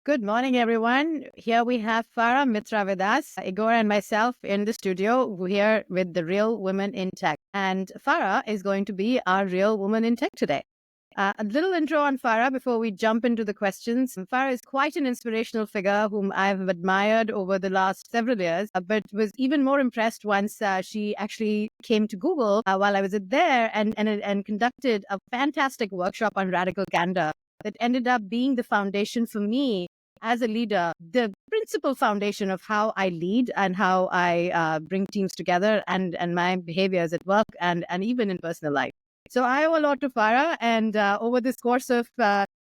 Good morning, everyone. Here we have Farrah Mitra with us, Igor and myself in the studio here with the Real Women in Tech. And Farrah is going to be our Real Woman in Tech today. A little intro on Farrah before we jump into the questions. Farrah is quite an inspirational figure whom I've admired over the last several years, but was even more impressed once she actually came to Google while I was there and conducted a fantastic workshop on Radical Candor that ended up being the foundation for me as a leader, the principal foundation of how I lead and how I bring teams together and my behaviors at work and even in personal life. So I owe a lot to Farrah, and over this course of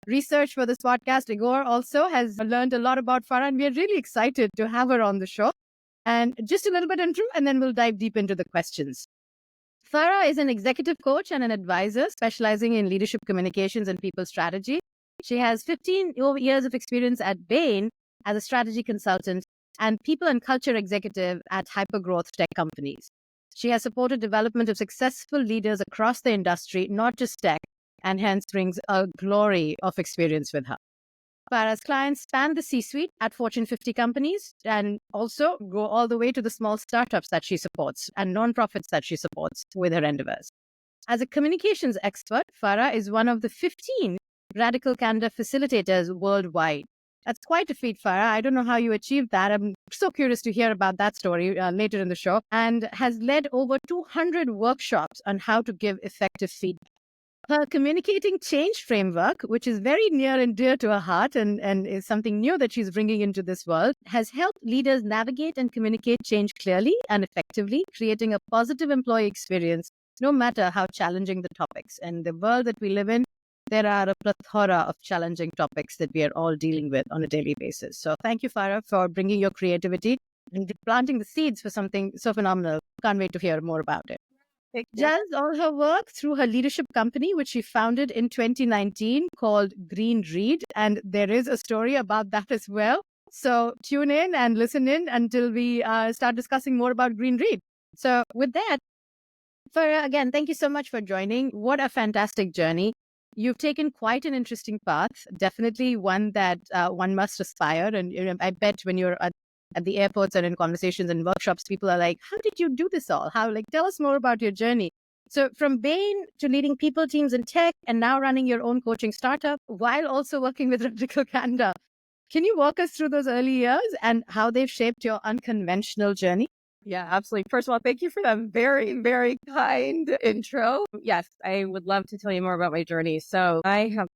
research for this podcast, Igor also has learned a lot about Farrah, and we are really excited to have her on the show. And just a little bit intro, and then we'll dive deep into the questions. Farrah is an executive coach and an advisor specializing in leadership communications and people strategy. She has 15 years of experience at Bain as a strategy consultant and people and culture executive at hypergrowth tech companies. She has supported development of successful leaders across the industry, not just tech, and hence brings a glory of experience with her. Farrah's clients span the C-suite at Fortune 50 companies and also go all the way to the small startups that she supports and nonprofits that she supports with her endeavors. As a communications expert, Farrah is one of the 15 Radical Candor facilitators worldwide. That's quite a feat, Farrah. I don't know how you achieved that. I'm so curious to hear about that story later in the show, and has led over 200 workshops on how to give effective feedback. Her communicating change framework, which is very near and dear to her heart and is something new that she's bringing into this world, has helped leaders navigate and communicate change clearly and effectively, creating a positive employee experience, no matter how challenging the topics. And the world that we live in, there are a plethora of challenging topics that we are all dealing with on a daily basis. So thank you, Farrah, for bringing your creativity and planting the seeds for something so phenomenal. Can't wait to hear more about it. Does all her work through her leadership company, which she founded in 2019 called Green Read. And there is a story about that as well. So tune in and listen in until we start discussing more about Green Read. So with that, Farrah, again, thank you so much for joining. What a fantastic journey. You've taken quite an interesting path, definitely one that one must aspire. And I bet when you're at the airports and in conversations and workshops, people are like, how did you do this all? Tell us more about your journey. So from Bain to leading people teams in tech and now running your own coaching startup while also working with Radical Candor. Can you walk us through those early years and how they've shaped your unconventional journey? Yeah, absolutely. First of all, thank you for that very, very kind intro. Yes, I would love to tell you more about my journey. So I have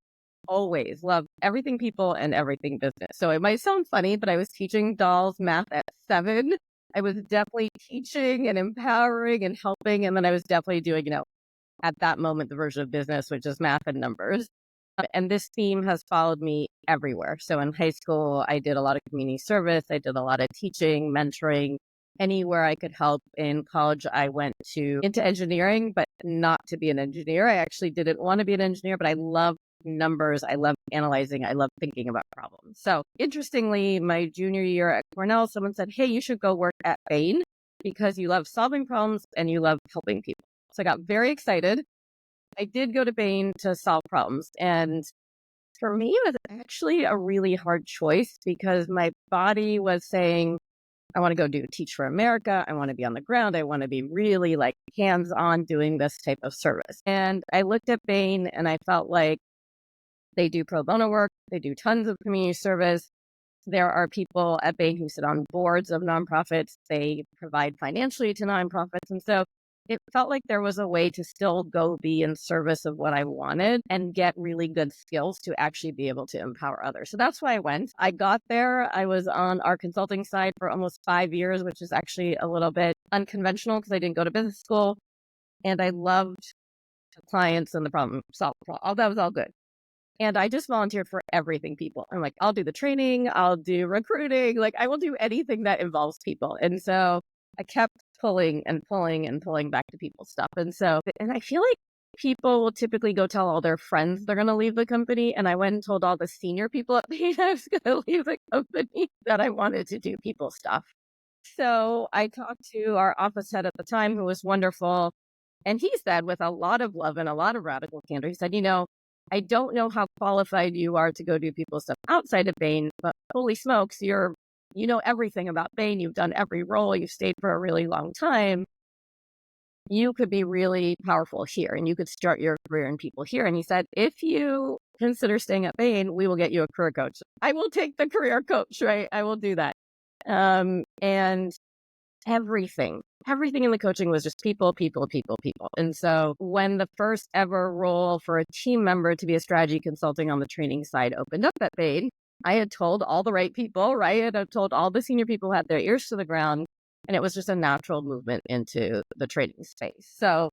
always loved everything people and everything business. So it might sound funny, but I was teaching dolls math at 7. I was definitely teaching and empowering and helping. And then I was definitely doing, at that moment, the version of business, which is math and numbers. And this theme has followed me everywhere. So in high school, I did a lot of community service. I did a lot of teaching, mentoring, anywhere I could help. In college, I went into engineering, but not to be an engineer. I actually didn't want to be an engineer, but I love numbers. I love analyzing. I love thinking about problems. So interestingly, my junior year at Cornell, someone said, hey, you should go work at Bain because you love solving problems and you love helping people. So I got very excited. I did go to Bain to solve problems. And for me, it was actually a really hard choice because my body was saying, I want to go Teach for America. I want to be on the ground. I want to be really hands-on doing this type of service. And I looked at Bain and I felt like they do pro bono work. They do tons of community service. There are people at Bain who sit on boards of nonprofits. They provide financially to nonprofits. And so it felt like there was a way to still go be in service of what I wanted and get really good skills to actually be able to empower others. So that's why I went. I got there. I was on our consulting side for almost 5 years, which is actually a little bit unconventional because I didn't go to business school. And I loved the clients and the problem solved. All that was all good. And I just volunteered for everything people. I'm like, I'll do the training. I'll do recruiting. I will do anything that involves people. And so I kept pulling and pulling and pulling back to people's stuff. And I feel like people will typically go tell all their friends they're going to leave the company. And I went and told all the senior people at Bain I was going to leave the company, that I wanted to do people stuff. So I talked to our office head at the time, who was wonderful. And he said, with a lot of love and a lot of radical candor, he said, I don't know how qualified you are to go do people's stuff outside of Bain, but holy smokes, you know everything about Bain. You've done every role. You've stayed for a really long time. You could be really powerful here and you could start your career in people here. And he said, if you consider staying at Bain, we will get you a career coach. I will take the career coach, right? I will do that. And everything in the coaching was just people, people, people, people. And so when the first ever role for a team member to be a strategy consulting on the training side opened up at Bain, I had told all the right people, right? I had told all the senior people who had their ears to the ground. And it was just a natural movement into the trading space. So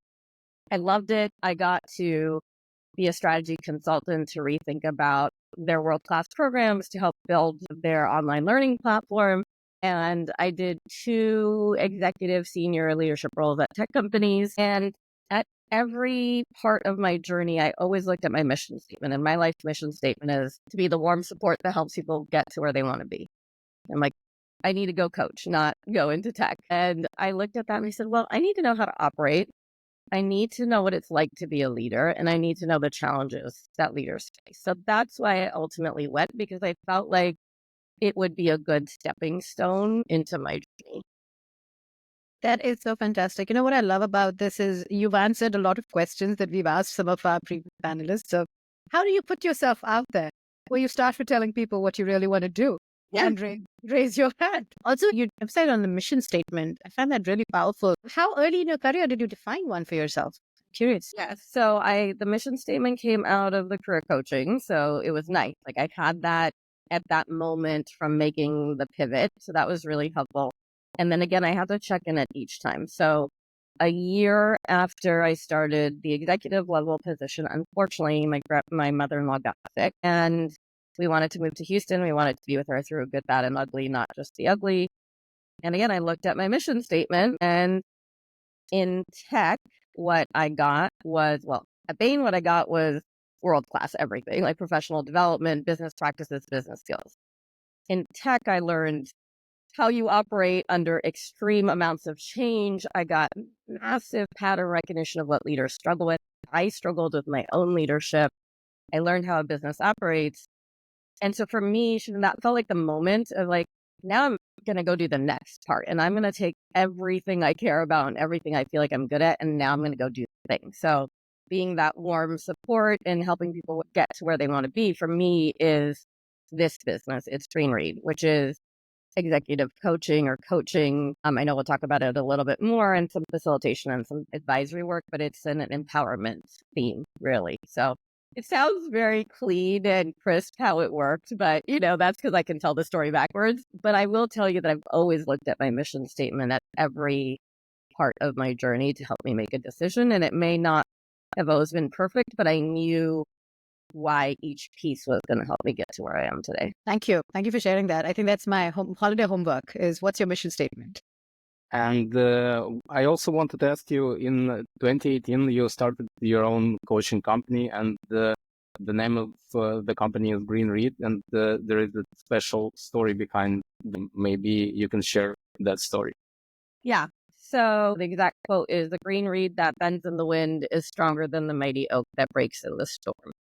I loved it. I got to be a strategy consultant to rethink about their world-class programs to help build their online learning platform. And I did 2 executive senior leadership roles at tech companies. And at every part of my journey, I always looked at my mission statement. And my life mission statement is to be the warm support that helps people get to where they want to be. I'm like, I need to go coach, not go into tech. And I looked at that and I said, well, I need to know how to operate. I need to know what it's like to be a leader, and I need to know the challenges that leaders face. So that's why I ultimately went, because I felt like it would be a good stepping stone into my journey. That is so fantastic. You know what I love about this is you've answered a lot of questions that we've asked some of our previous panelists. So how do you put yourself out there? Well, you start with telling people what you really want to do and raise your hand. Also, you emphasized on the mission statement. I find that really powerful. How early in your career did you define one for yourself? Curious. Yes. So the mission statement came out of the career coaching. So it was nice. Like I had that at that moment from making the pivot. So that was really helpful. And then again, I had to check in at each time. So a year after I started the executive level position, unfortunately, my mother-in-law got sick and we wanted to move to Houston. We wanted to be with her through good, bad, and ugly, not just the ugly. And again, I looked at my mission statement, and in tech, what I got was, well, at Bain, what I got was world-class everything, like professional development, business practices, business skills. In tech, I learned how you operate under extreme amounts of change. I got massive pattern recognition of what leaders struggle with. I struggled with my own leadership. I learned how a business operates. And so for me, that felt like the moment of like, now I'm going to go do the next part. And I'm going to take everything I care about and everything I feel like I'm good at. And now I'm going to go do the thing. So being that warm support and helping people get to where they want to be for me is this business. It's Green Read, which is executive coaching or coaching. I know we'll talk about it a little bit more and some facilitation and some advisory work, but it's an empowerment theme, really. So it sounds very clean and crisp how it worked, but that's because I can tell the story backwards. But I will tell you that I've always looked at my mission statement at every part of my journey to help me make a decision. And it may not have always been perfect, but I knew why each piece was going to help me get to where I am today. Thank you. Thank you for sharing that. I think that's my holiday homework is what's your mission statement? And I also wanted to ask you, in 2018, you started your own coaching company, and the name of the company is Green Read, and there is a special story behind them. Maybe you can share that story. Yeah. So the exact quote is, "The green reed that bends in the wind is stronger than the mighty oak that breaks in the storm."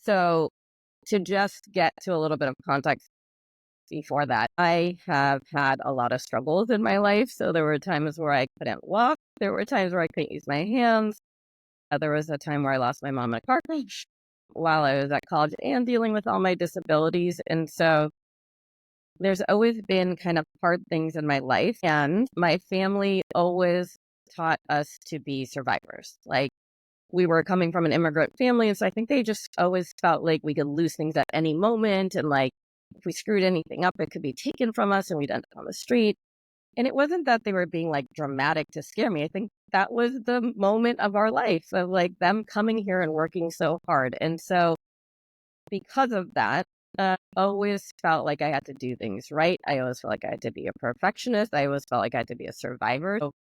So to just get to a little bit of context before that, I have had a lot of struggles in my life. So there were times where I couldn't walk. There were times where I couldn't use my hands. There was a time where I lost my mom in a car crash while I was at college and dealing with all my disabilities. And so there's always been kind of hard things in my life. And my family always taught us to be survivors. Like, we were coming from an immigrant family. And so I think they just always felt like we could lose things at any moment. And like, if we screwed anything up, it could be taken from us and we'd end up on the street. And it wasn't that they were being like dramatic to scare me. I think that was the moment of our life of like them coming here and working so hard. And so because of that, I always felt like I had to do things right. I always felt like I had to be a perfectionist. I always felt like I had to be a survivor. So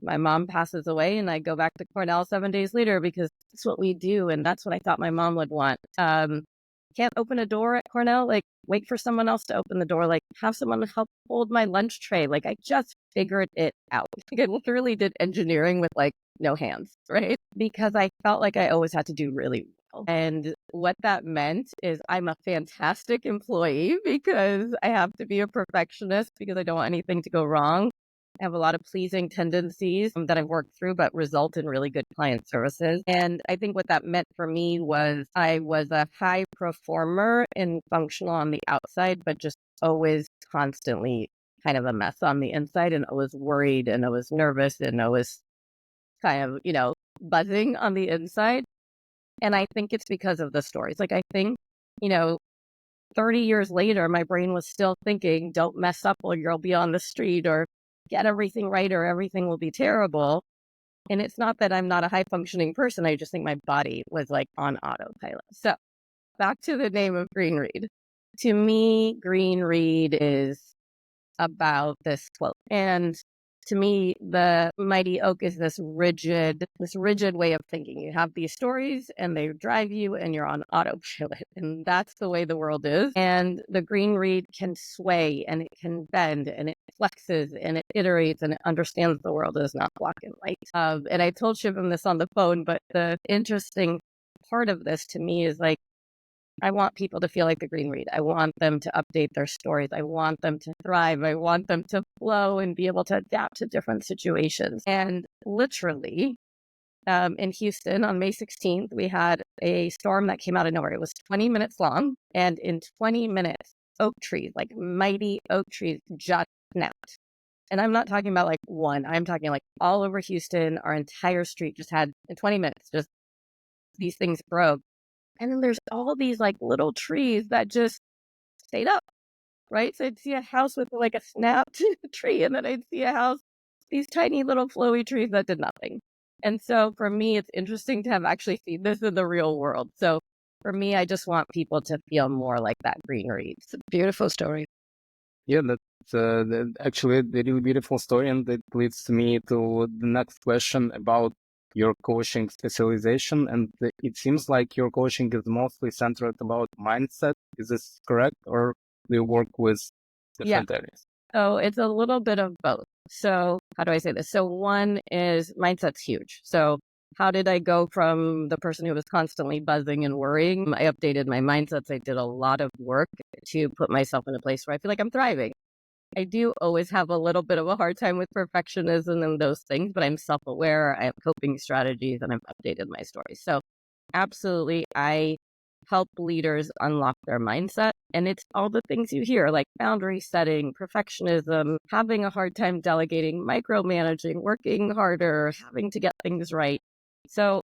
my mom passes away and I go back to Cornell 7 days later because that's what we do. And that's what I thought my mom would want. Can't open a door at Cornell, like wait for someone else to open the door, like have someone help hold my lunch tray. Like I just figured it out. Like, I literally did engineering with like no hands, right? Because I felt like I always had to do really well. And what that meant is I'm a fantastic employee because I have to be a perfectionist because I don't want anything to go wrong. I have a lot of pleasing tendencies that I've worked through, but result in really good client services. And I think what that meant for me was I was a high performer and functional on the outside, but just always constantly kind of a mess on the inside, and I was worried and I was nervous and I was kind of, buzzing on the inside. And I think it's because of the stories. Like, I think, you know, 30 years later, my brain was still thinking, don't mess up or you'll be on the street, or get everything right or everything will be terrible. And it's not that I'm not a high functioning person. I just think my body was like on autopilot. So back to the name of Green Read. To me, Green Read is about this quote. And to me, the mighty oak is this rigid way of thinking. You have these stories and they drive you and you're on autopilot. And that's the way the world is. And the green reed can sway and it can bend and it flexes and it iterates and it understands the world is not black and white. And I told Shivam this on the phone, but the interesting part of this to me is like, I want people to feel like the green read. I want them to update their stories. I want them to thrive. I want them to flow and be able to adapt to different situations. And literally, in Houston on May 16th, we had a storm that came out of nowhere. It was 20 minutes long. And in 20 minutes, oak trees, like mighty oak trees, just snapped. And I'm not talking about like one. I'm talking like all over Houston. Our entire street just had, in 20 minutes, just these things broke. And then there's all these like little trees that just stayed up, right? So I'd see a house with like a snapped tree, and then I'd see a house, these tiny little flowy trees that did nothing. And so for me, it's interesting to have actually seen this in the real world. So for me, I just want people to feel more like that green read. It's a beautiful story. Yeah, that's actually a really beautiful story, and it leads me to the next question about your coaching specialization. And it seems like your coaching is mostly centered about mindset. Is this correct, or do you work with different areas? So it's a little bit of both. So how do I say this? So one is mindset's huge. So how did I go from the person who was constantly buzzing and worrying? I updated my mindsets. I did a lot of work to put myself in a place where I feel like I'm thriving. I do always have a little bit of a hard time with perfectionism and those things, but I'm self-aware. I have coping strategies and I've updated my stories. So absolutely, I help leaders unlock their mindset. And it's all the things you hear, like boundary setting, perfectionism, having a hard time delegating, micromanaging, working harder, having to get things right. So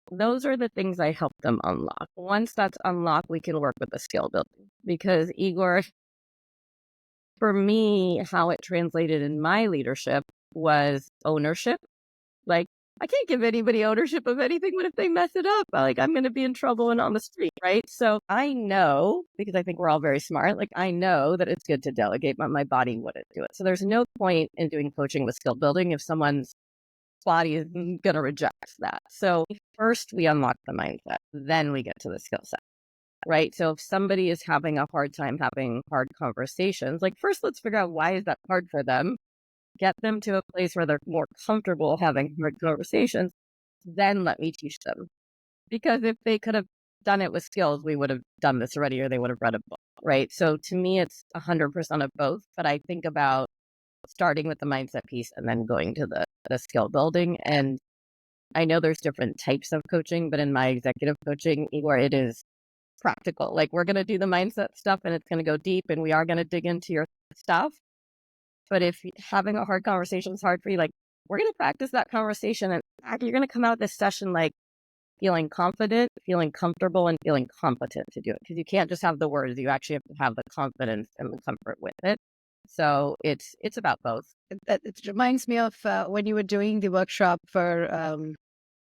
those are the things I help them unlock. Once that's unlocked, we can work with the skill building. Because Igor, for me, how it translated in my leadership was ownership. Like, I can't give anybody ownership of anything. What if they mess it up? Like, I'm going to be in trouble and on the street, right? So I know, because I think we're all very smart, like I know that it's good to delegate, but my body wouldn't do it. So there's no point in doing coaching with skill building if someone's body is going to reject that. So first we unlock the mindset, then we get to the skill set. Right. So if somebody is having a hard time having hard conversations, like first let's figure out why is that hard for them, get them to a place where they're more comfortable having hard conversations, then let me teach them. Because if they could have done it with skills, we would have done this already, or they would have read a book, right? So to me, it's 100% of both. But I think about starting with the mindset piece and then going to the skill building. And I know there's different types of coaching, but in my executive coaching, Igor, it is practical. Like we're going to do the mindset stuff and it's going to go deep and we are going to dig into your stuff. But if having a hard conversation is hard for you, like we're going to practice that conversation and you're going to come out of this session like feeling confident, feeling comfortable, and feeling competent to do it. Because you can't just have the words, you actually have to have the confidence and the comfort with it. So it's about both. It reminds me of when you were doing the workshop for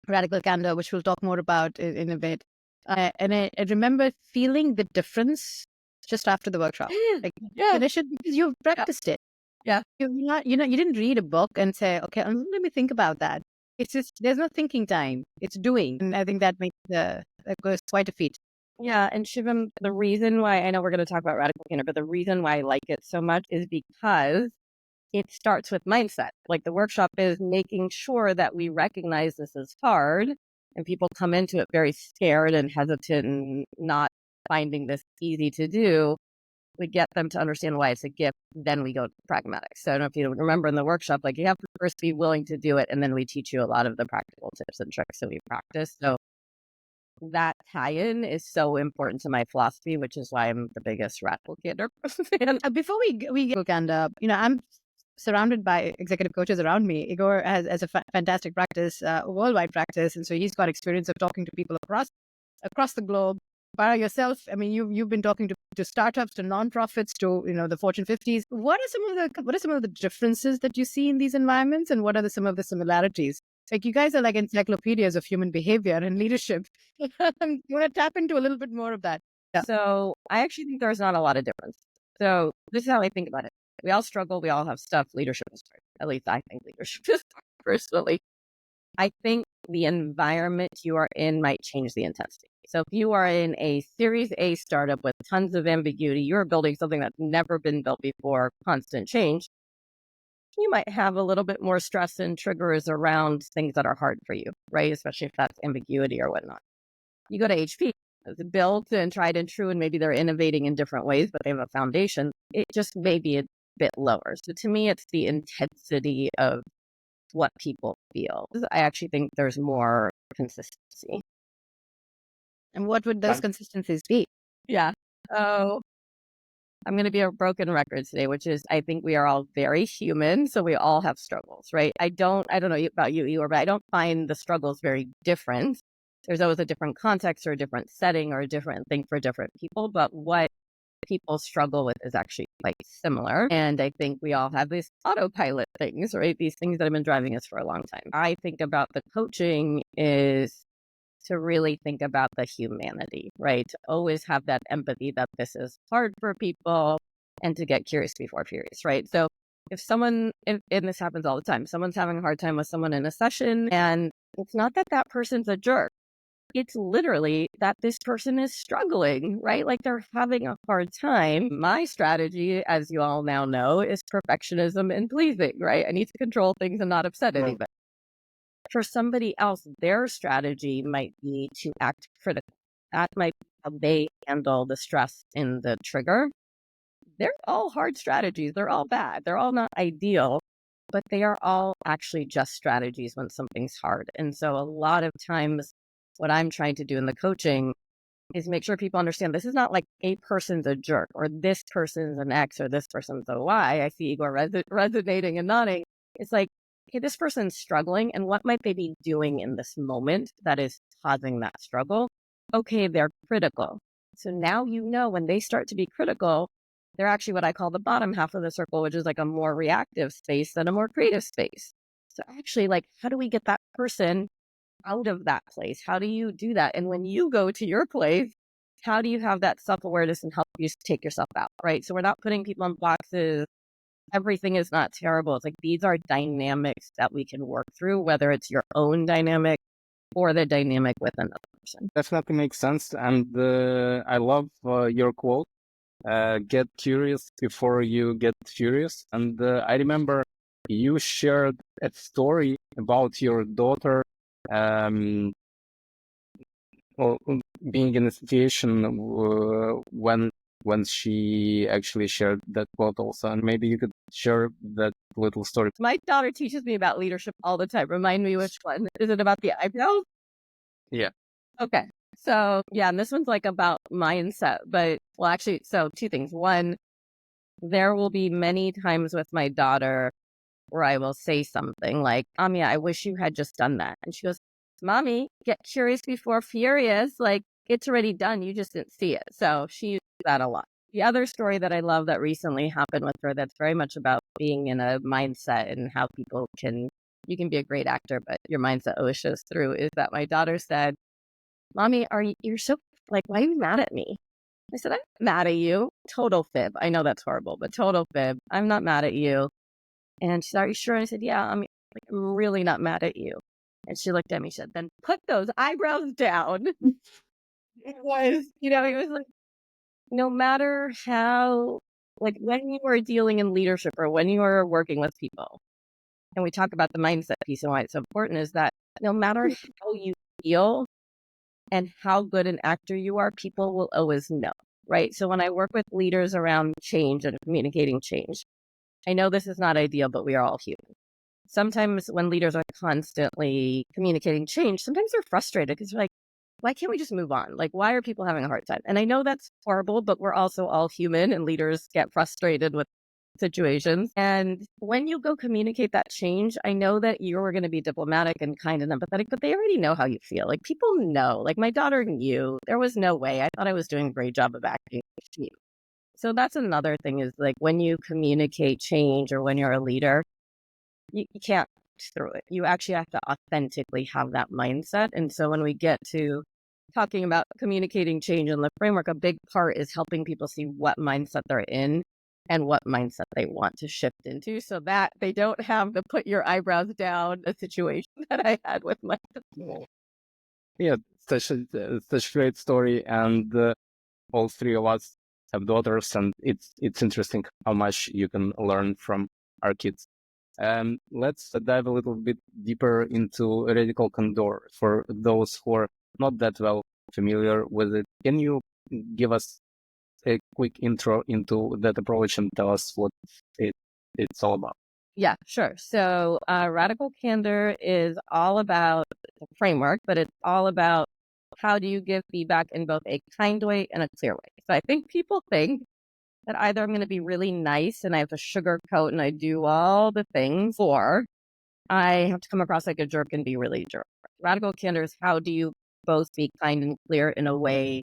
Radical Candor, which we'll talk more about in a bit. And I remember feeling the difference just after the workshop. Like finish it because you've practiced it. Yeah. You didn't read a book and say, okay, let me think about that. It's just, there's no thinking time. It's doing. And I think that makes that goes quite a feat. Yeah. And Shivam, the reason why I know we're going to talk about Radical Candor, but the reason why I like it so much is because it starts with mindset. Like the workshop is making sure that we recognize this is hard And people come into it very scared and hesitant and not finding this easy to do. We get them to understand why it's a gift. Then we go to pragmatics. So I don't know if you remember in the workshop, like you have to first be willing to do it. And then we teach you a lot of the practical tips and tricks that we practice. So that tie-in is so important to my philosophy, which is why I'm the biggest Radical Candor fan. Before we go, Kanda, I'm surrounded by executive coaches around me. Igor has a fantastic practice, worldwide practice, and so he's got experience of talking to people across the globe. Farrah, yourself, I mean, you've been talking to startups, to nonprofits, to the Fortune 50s. What are some of the differences that you see in these environments, and what are some of the similarities? Like, you guys are like encyclopedias of human behavior and leadership. I'm going to tap into a little bit more of that. Yeah. So I actually think there's not a lot of difference. So this is how I think about it. We all struggle. We all have stuff. Leadership is hard. At least I think leadership is hard personally. I think the environment you are in might change the intensity. So if you are in a Series A startup with tons of ambiguity, you're building something that's never been built before, constant change, you might have a little bit more stress and triggers around things that are hard for you, right? Especially if that's ambiguity or whatnot. You go to HP, it's built and tried and true, and maybe they're innovating in different ways, but they have a foundation. It just may be a bit lower. So to me, it's the intensity of what people feel. I actually think there's more consistency. And what would those consistencies be? Yeah. Oh, I'm going to be a broken record today, which is I think we are all very human. So we all have struggles, right? I don't know about you, Eeyore, but I don't find the struggles very different. There's always a different context or a different setting or a different thing for different people. But what people struggle with is actually quite similar. And I think we all have these autopilot things, right? These things that have been driving us for a long time. I think about the coaching is to really think about the humanity, right? To always have that empathy that this is hard for people and to get curious before furious, right? So if someone, and this happens all the time, someone's having a hard time with someone in a session, and it's not that that person's a jerk. It's literally that this person is struggling, right? Like they're having a hard time. My strategy, as you all now know, is perfectionism and pleasing, right? I need to control things and not upset anybody. For somebody else, their strategy might be to act critical. That might be how they handle the stress in the trigger. They're all hard strategies. They're all bad. They're all not ideal, but they are all actually just strategies when something's hard. And so a lot of times what I'm trying to do in the coaching is make sure people understand this is not like a person's a jerk or this person's an X or this person's a Y. I see Igor resonating and nodding. It's like, okay, this person's struggling, and what might they be doing in this moment that is causing that struggle? Okay, they're critical. So now you know when they start to be critical, they're actually what I call the bottom half of the circle, which is like a more reactive space than a more creative space. So actually, like, how do we get that person out of that place? How do you do that? And when you go to your place, how do you have that self-awareness and help you take yourself out, right? So we're not putting people in boxes. Everything is not terrible. It's like these are dynamics that we can work through, whether it's your own dynamic or the dynamic with another person. Definitely makes sense. And I love your quote, get curious before you get furious. And I remember you shared a story about your daughter well, being in a situation when she actually shared that quote also, and maybe you could share that little story. My daughter teaches me about leadership all the time. Remind me which one. Is it about the eyebrows? Yeah. Okay. So yeah, and this one's like about mindset, but well, actually, so two things. One, there will be many times with my daughter where I will say something like, Amia, I wish you had just done that. And she goes, Mommy, get curious before furious. Like, it's already done. You just didn't see it. So she uses that a lot. The other story that I love that recently happened with her that's very much about being in a mindset and how people you can be a great actor, but your mindset always shows through, is that my daughter said, Mommy, you're so, like, why are you mad at me? I said, I'm not mad at you. Total fib. I know that's horrible, but total fib. I'm not mad at you. And she said, are you sure? And I said, yeah, I'm really not mad at you. And she looked at me, she said, then put those eyebrows down. It was like, no matter how, like when you are dealing in leadership or when you are working with people, and we talk about the mindset piece and why it's so important, is that no matter how you feel and how good an actor you are, people will always know, right? So when I work with leaders around change and communicating change, I know this is not ideal, but we are all human. Sometimes when leaders are constantly communicating change, sometimes they're frustrated because they're like, why can't we just move on? Like, why are people having a hard time? And I know that's horrible, but we're also all human and leaders get frustrated with situations. And when you go communicate that change, I know that you're going to be diplomatic and kind and empathetic, but they already know how you feel. Like people know, like my daughter knew there was no way. I thought I was doing a great job of acting. She knew. So that's another thing is like when you communicate change or when you're a leader, you can't push through it. You actually have to authentically have that mindset. And so when we get to talking about communicating change in the framework, a big part is helping people see what mindset they're in and what mindset they want to shift into so that they don't have the put your eyebrows down a situation that I had with my. Yeah, such a great story, and all three of us have daughters, and it's interesting how much you can learn from our kids. Let's dive a little bit deeper into Radical Candor for those who are not that well familiar with it. Can you give us a quick intro into that approach and tell us what it's all about? Yeah, sure. So Radical Candor is all about the framework, but it's all about how do you give feedback in both a kind way and a clear way. So I think people think that either I'm going to be really nice and I have to sugarcoat and I do all the things, or I have to come across like a jerk and be really jerk. Radical Candor is how do you both be kind and clear in a way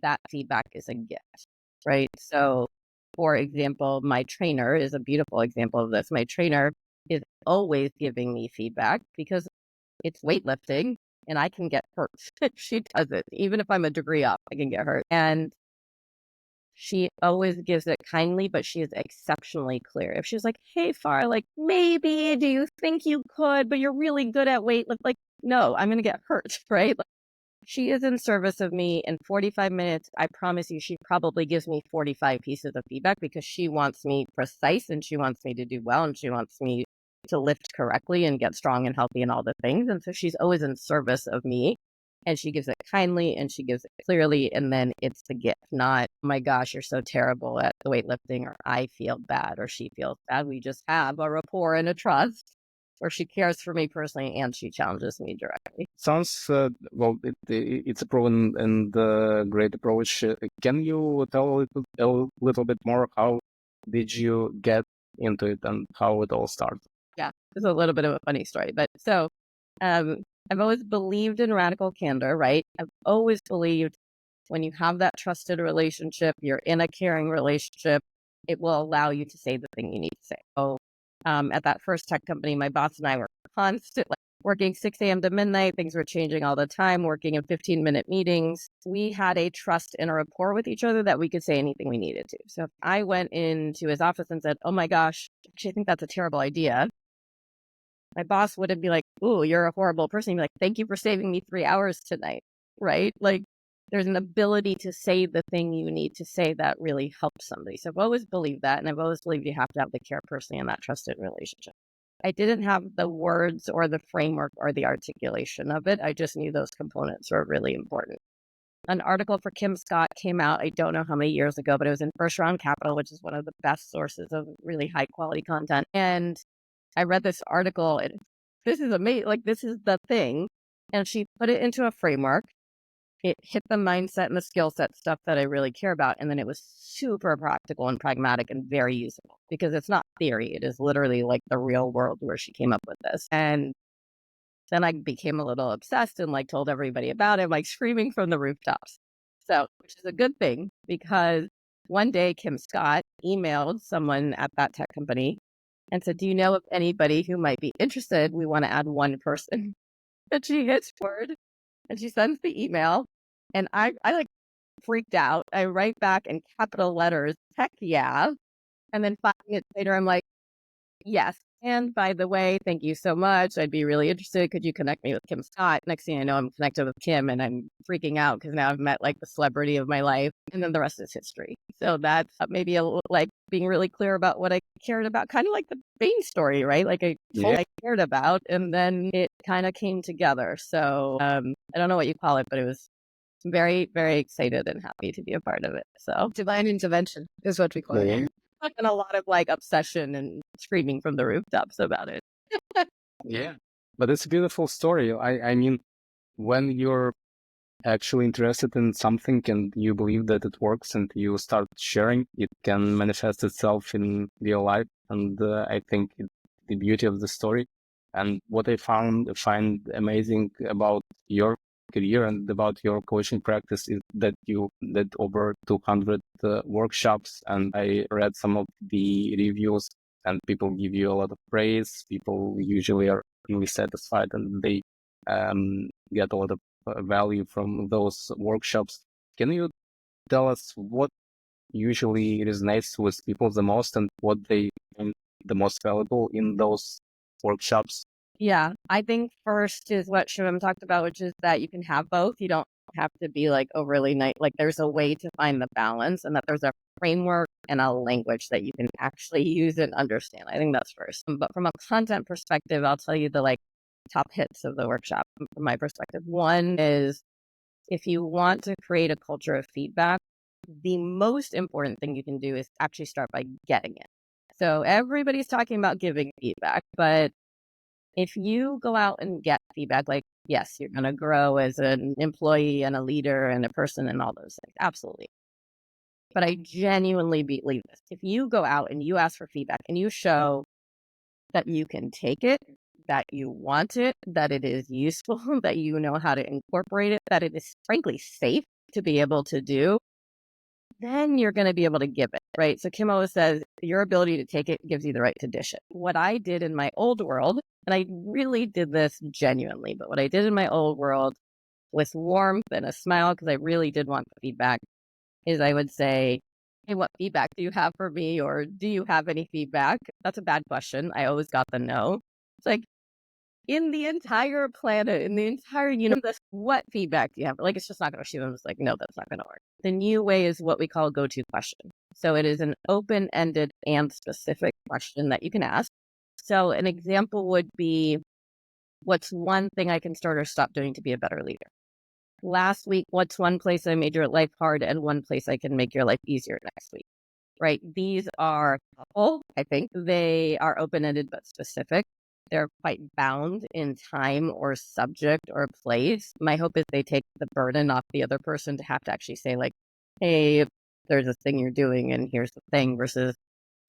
that feedback is a gift, right? So, for example, my trainer is a beautiful example of this. My trainer is always giving me feedback because it's weightlifting and I can get hurt. She does it. Even if I'm a degree up, I can get hurt. And she always gives it kindly, but she is exceptionally clear. If she's like, hey, Far, like, maybe, do you think you could, but you're really good at weightlifting? Like, no, I'm going to get hurt, right? Like, she is in service of me in 45 minutes. I promise you, she probably gives me 45 pieces of feedback because she wants me precise and she wants me to do well and she wants me to lift correctly and get strong and healthy and all the things. And so she's always in service of me and she gives it kindly and she gives it clearly. And then it's the gift, not, oh my gosh, you're so terrible at the weightlifting or I feel bad or she feels bad. We just have a rapport and a trust where she cares for me personally and she challenges me directly. Sounds well. It's a proven and great approach. Can you tell a little bit more? How did you get into it and how it all started? Yeah, it's a little bit of a funny story, but so I've always believed in radical candor, right? I've always believed when you have that trusted relationship, you're in a caring relationship, it will allow you to say the thing you need to say. So at that first tech company, my boss and I were constantly working 6 a.m. to midnight. Things were changing all the time, working in 15-minute meetings. We had a trust and a rapport with each other that we could say anything we needed to. So if I went into his office and said, oh my gosh, actually, I think that's a terrible idea. My boss wouldn't be like, ooh, you're a horrible person. He'd be like, thank you for saving me 3 hours tonight, right? Like there's an ability to say the thing you need to say that really helps somebody. So I've always believed that. And I've always believed you have to have the care personally in that trusted relationship. I didn't have the words or the framework or the articulation of it. I just knew those components were really important. An article for Kim Scott came out, I don't know how many years ago, but it was in First Round Capital, which is one of the best sources of really high quality content. And I read this article and this is amazing. Like, this is the thing. And she put it into a framework. It hit the mindset and the skill set stuff that I really care about. And then it was super practical and pragmatic and very usable because it's not theory. It is literally like the real world where she came up with this. And then I became a little obsessed and like told everybody about it, like screaming from the rooftops. So, which is a good thing because one day Kim Scott emailed someone at that tech company and said, do you know of anybody who might be interested? We want to add one person. And she hits forward and she sends the email. And I like freaked out. I write back in capital letters, heck yeah. And then 5 minutes later, I'm like, yes, And by the way, thank you so much. I'd be really interested. Could you connect me with Kim Scott? Next thing I know, I'm connected with Kim and I'm freaking out because now I've met like the celebrity of my life. And then the rest is history. So that's maybe like being really clear about what I cared about, kind of like the Bain story, right? Like I told Yeah. I cared about, and then it kind of came together. So I don't know what you call it, but it was very, very excited and happy to be a part of it. So Divine intervention is what we call it. Yeah. and a lot of like obsession and screaming from the rooftops about it. Yeah. But it's a beautiful story. I mean, when you're actually interested in something and you believe that it works and you start sharing, it can manifest itself in real life. And I think the beauty of the story and what I find amazing about your career and about your coaching practice is that you did over 200 workshops, and I read some of the reviews and people give you a lot of praise. People usually are really satisfied and they get a lot of value from those workshops. Can you tell us what usually resonates with people the most and what they find the most valuable in those workshops? Yeah, I think first is what Shivam talked about, which is that you can have both. You don't have to be like overly nice. Like there's a way to find the balance and that there's a framework and a language that you can actually use and understand. I think that's first. But from a content perspective, I'll tell you the like top hits of the workshop from my perspective. One is if you want to create a culture of feedback, the most important thing you can do is actually start by getting it. So everybody's talking about giving feedback, but if you go out and get feedback, like, yes, you're going to grow as an employee and a leader and a person and all those things. Absolutely. But I genuinely believe this. If you go out and you ask for feedback and you show that you can take it, that you want it, that it is useful, that you know how to incorporate it, that it is frankly safe to be able to do, then you're going to be able to give it, right? So Kim always says your ability to take it gives you the right to dish it. What I did in my old world, and I really did this genuinely, but what I did in my old world with warmth and a smile, because I really did want the feedback, is I would say, hey, what feedback do you have for me? Or do you have any feedback? That's a bad question. I always got the no. It's like, in the entire planet, in the entire universe, what feedback do you have? Like, it's just not going to shoot. I'm just like, no, that's not going to work. The new way is what we call a go-to question. So it is an open-ended and specific question that you can ask. So an example would be, what's one thing I can start or stop doing to be a better leader? Last week, what's one place I made your life hard and one place I can make your life easier next week? Right? These are couple, I think. They are open-ended but specific. They're quite bound in time or subject or place. My hope is they take the burden off the other person to have to actually say like, hey, there's this thing you're doing and here's the thing, versus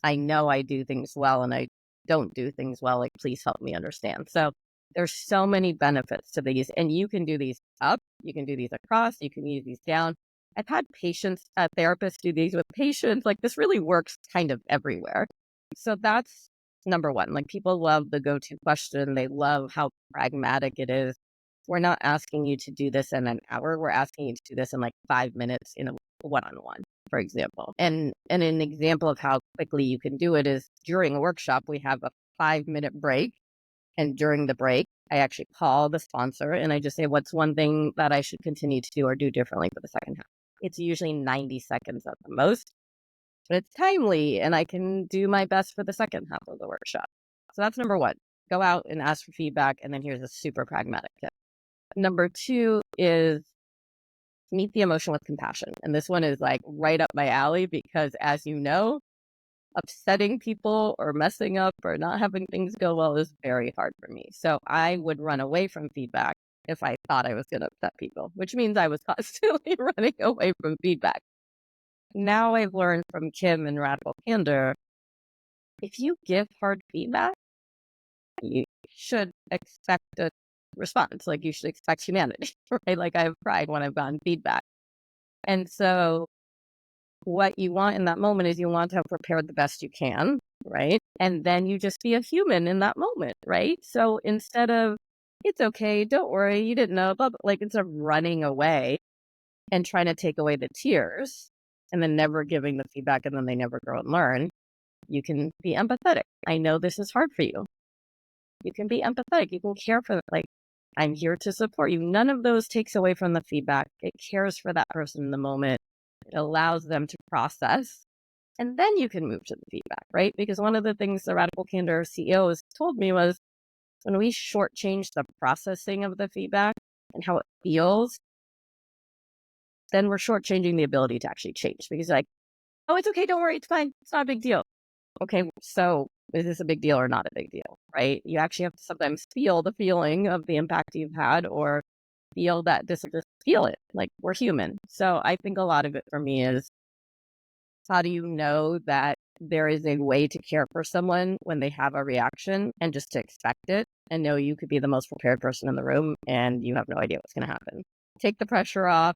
I know I do things well and I don't do things well. Like, please help me understand. So there's so many benefits to these, and you can do these up, you can do these across, you can use these down. I've had therapists do these with patients. Like, this really works kind of everywhere. So that's number one. Like, people love the go-to question. They love how pragmatic it is. We're not asking you to do this in an hour. We're asking you to do this in like 5 minutes in a one-on-one, for example. And an example of how quickly you can do it is during a workshop, we have a 5-minute break. And during the break, I actually call the sponsor and I just say, what's one thing that I should continue to do or do differently for the second half? It's usually 90 seconds at the most, but it's timely and I can do my best for the second half of the workshop. So that's number one. Go out and ask for feedback. And then here's a super pragmatic tip. Number two is meet the emotion with compassion. And this one is like right up my alley because, as you know, upsetting people or messing up or not having things go well is very hard for me. So I would run away from feedback if I thought I was going to upset people, which means I was constantly running away from feedback. Now I've learned from Kim and Radical Candor, if you give hard feedback, you should expect a response. Like, you should expect humanity, right? Like, I've cried when I've gotten feedback. And so what you want in that moment is you want to have prepared the best you can, right? And then you just be a human in that moment, right? So instead of, it's okay, don't worry, you didn't know, blah, blah, like, instead of running away and trying to take away the tears and then never giving the feedback and then they never grow and learn, You can be empathetic. I know this is hard for you. You can be empathetic. You can care for, like, I'm here to support you. None of those takes away from the feedback. It cares for that person in the moment. It allows them to process. And then you can move to the feedback, right? Because one of the things the Radical Candor CEOs told me was when we shortchange the processing of the feedback and how it feels, then we're shortchanging the ability to actually change. Because, like, oh, it's okay, don't worry, it's fine, it's not a big deal. Okay, so is this a big deal or not a big deal, right? You actually have to sometimes feel the feeling of the impact you've had, or feel that just feel it, like we're human. So I think a lot of it for me is, how do you know that there is a way to care for someone when they have a reaction, and just to expect it and know you could be the most prepared person in the room and you have no idea what's going to happen. Take the pressure off,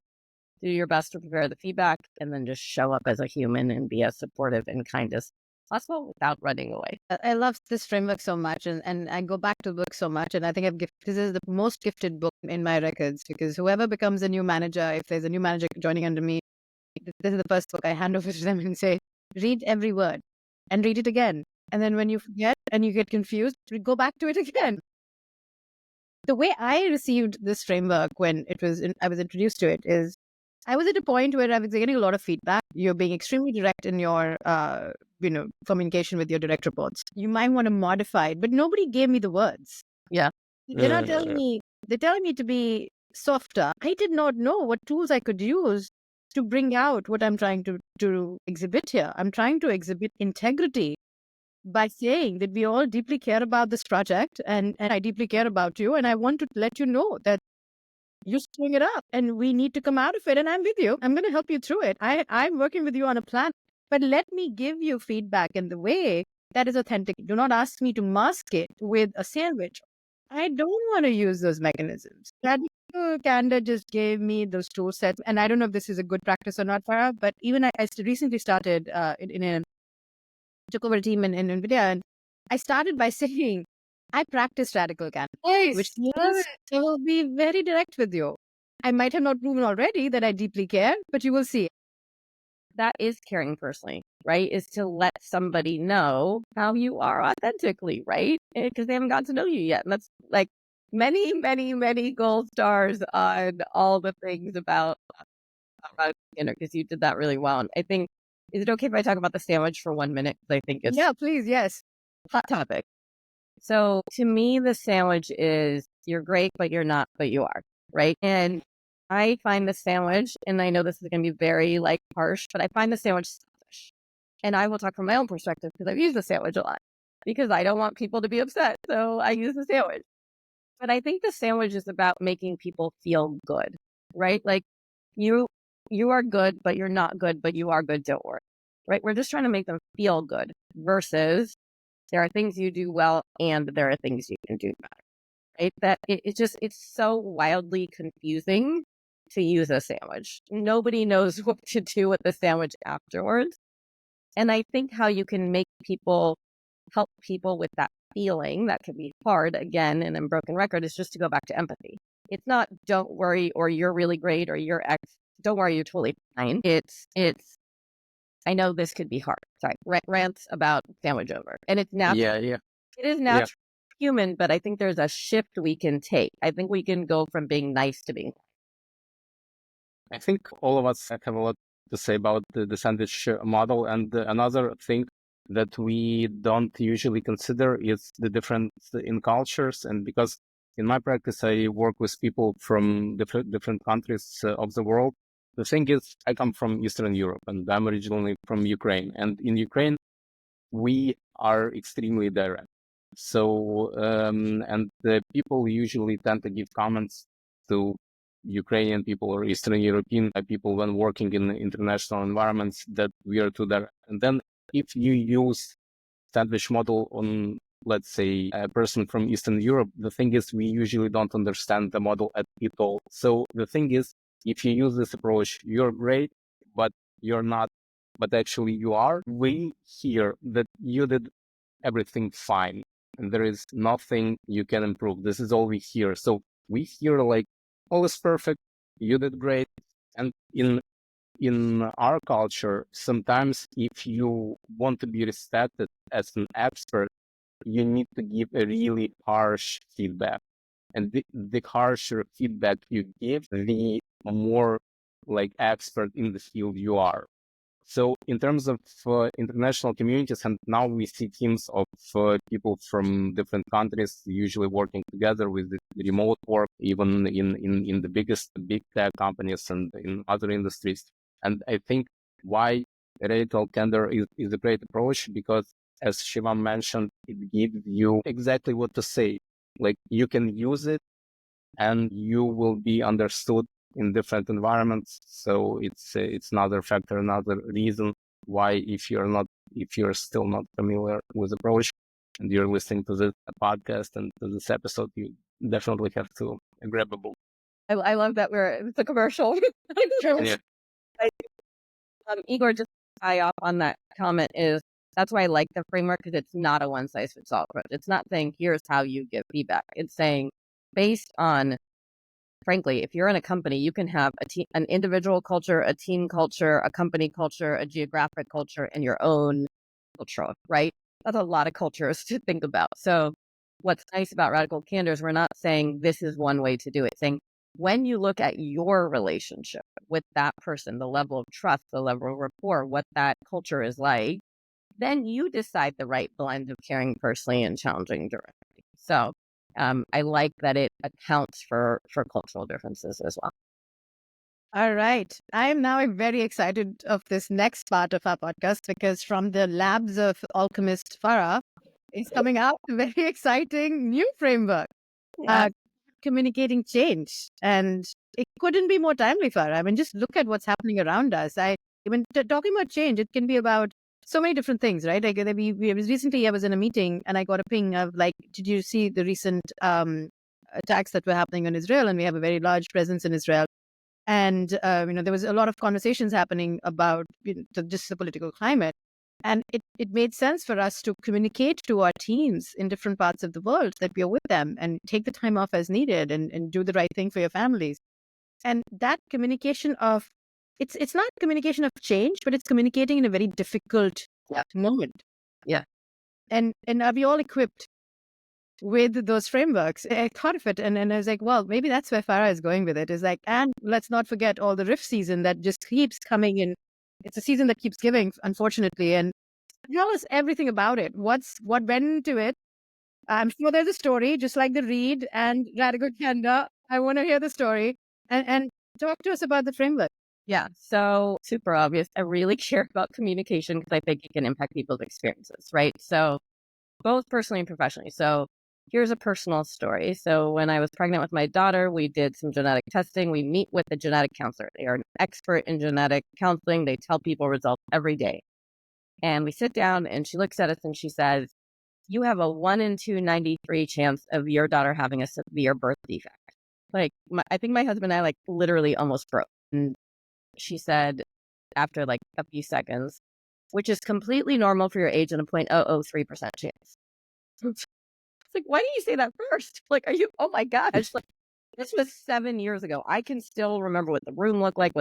do your best to prepare the feedback, and then just show up as a human and be as supportive and kind as possible without running away. I love this framework so much, and I go back to the book so much, and I think this is the most gifted book in my records, because whoever becomes a new manager, if there's a new manager joining under me, this is the first book I hand over to them and say, read every word and read it again. And then when you forget and you get confused, go back to it again. The way I received this framework when I was introduced to it is, I was at a point where I was getting a lot of feedback. You're being extremely direct in your, communication with your direct reports. You might want to modify it, but nobody gave me the words. Yeah. They're not telling me. They're telling me to be softer. I did not know what tools I could use to bring out what I'm trying to exhibit here. I'm trying to exhibit integrity by saying that we all deeply care about this project, and I deeply care about you, and I want to let you know that you're screwing it up and we need to come out of it, and I'm with you. I'm going to help you through it. I'm working with you on a plan, but let me give you feedback in the way that is authentic. Do not ask me to mask it with a sandwich. I don't want to use those mechanisms. Radical Candor just gave me those tool sets, and I don't know if this is a good practice or not, Farah, but even I recently started took over a team in NVIDIA, and I started by saying, I practice Radical Candor, which means I will be very direct with you. I might have not proven already that I deeply care, but you will see. That is caring personally, right? Is to let somebody know how you are authentically, right? Because they haven't gotten to know you yet. And that's like many, many, many gold stars on all the things about because you did that really well. And I think, is it okay if I talk about the sandwich for 1 minute? Because I think it's Yeah, please, yes. hot topic. So to me, the sandwich is, you're great, but you're not, but you are, right? And I find the sandwich, and I know this is going to be very like harsh, but I find the sandwich selfish. And I will talk from my own perspective because I've used the sandwich a lot, because I don't want people to be upset. So I use the sandwich. But I think the sandwich is about making people feel good, right? Like you are good, but you're not good, but you are good, don't worry, right? We're just trying to make them feel good, versus there are things you do well and there are things you can do better, right? That it's so wildly confusing to use a sandwich. Nobody knows what to do with the sandwich afterwards. And I think how you can help people with that feeling that can be hard, again, and in broken record, is just to go back to empathy. It's not don't worry, or you're really great, or you're X. Don't worry, you're totally fine. It's I know this could be hard. Sorry, rants about sandwich over. And it's natural. Yeah. It is natural, human, but I think there's a shift we can take. I think we can go from being nice to being. I think all of us have a lot to say about the sandwich model. And another thing that we don't usually consider is the difference in cultures. And because in my practice, I work with people from different countries of the world. The thing is, I come from Eastern Europe, and I'm originally from Ukraine. And in Ukraine, we are extremely direct. So, and the people usually tend to give comments to Ukrainian people or Eastern European people when working in international environments that we are too direct. And then if you use sandwich model on, let's say, a person from Eastern Europe, the thing is, we usually don't understand the model at all. So the thing is, if you use this approach, you're great, but you're not, but actually you are. We hear that you did everything fine and there is nothing you can improve. This is all we hear. So we hear like, all is perfect, you did great. And in in our culture, sometimes if you want to be respected as an expert, you need to give a really harsh feedback. And the harsher feedback you give, the more like expert in the field you are. So in terms of international communities, and now we see teams of people from different countries usually working together with the remote work, even in the biggest big tech companies and in other industries. And I think why Radical Candor is a great approach, because as Shivam mentioned, it gives you exactly what to say. Like you can use it and you will be understood in different environments. So it's another factor, another reason why if you're still not familiar with approach and you're listening to this podcast and to this episode, you definitely have to grab a book. I love that it's a commercial. Yeah. Igor, just to tie off on that comment that's why I like the framework, because it's not a one size fits all approach. It's not saying here's how you give feedback. It's saying based on, frankly, if you're in a company, you can have an individual culture, a team culture, a company culture, a geographic culture, and your own culture, right? That's a lot of cultures to think about. So what's nice about Radical Candor is we're not saying this is one way to do it. Saying when you look at your relationship with that person, the level of trust, the level of rapport, what that culture is like, then you decide the right blend of caring personally and challenging directly. So I like that it accounts for cultural differences as well. All right. I am now very excited of this next part of our podcast, because from the labs of alchemist Farah is coming out a very exciting new framework, communicating change. And it couldn't be more timely, Farah. I mean, just look at what's happening around us. Talking about change, it can be about so many different things, right? Like recently I was in a meeting and I got a ping of like, did you see the recent attacks that were happening on Israel? And we have a very large presence in Israel. And, there was a lot of conversations happening about just the political climate. And it made sense for us to communicate to our teams in different parts of the world that we are with them and take the time off as needed and do the right thing for your families. And that communication it's not communication of change, but it's communicating in a very difficult moment. Yeah. And are we all equipped with those frameworks? I thought of it and I was like, well, maybe that's where Farah is going with it. Is like, and let's not forget all the riff season that just keeps coming in. It's a season that keeps giving, unfortunately. And tell us everything about it. What went into it? I'm sure there's a story, just like the Read and Radical Candor. I want to hear the story and talk to us about the framework. Yeah. So super obvious. I really care about communication because I think it can impact people's experiences, right? So both personally and professionally. So here's a personal story. So when I was pregnant with my daughter, we did some genetic testing. We meet with a genetic counselor. They are an expert in genetic counseling. They tell people results every day. And we sit down and she looks at us and she says, you have a 1 in 293 chance of your daughter having a severe birth defect. Like, I think my husband and I like literally almost broke. And she said, after like a few seconds, which is completely normal for your age and a 0.003% chance. It's like, why didn't you say that first? Like, oh my gosh. Like, this was 7 years ago. I can still remember what the room looked like,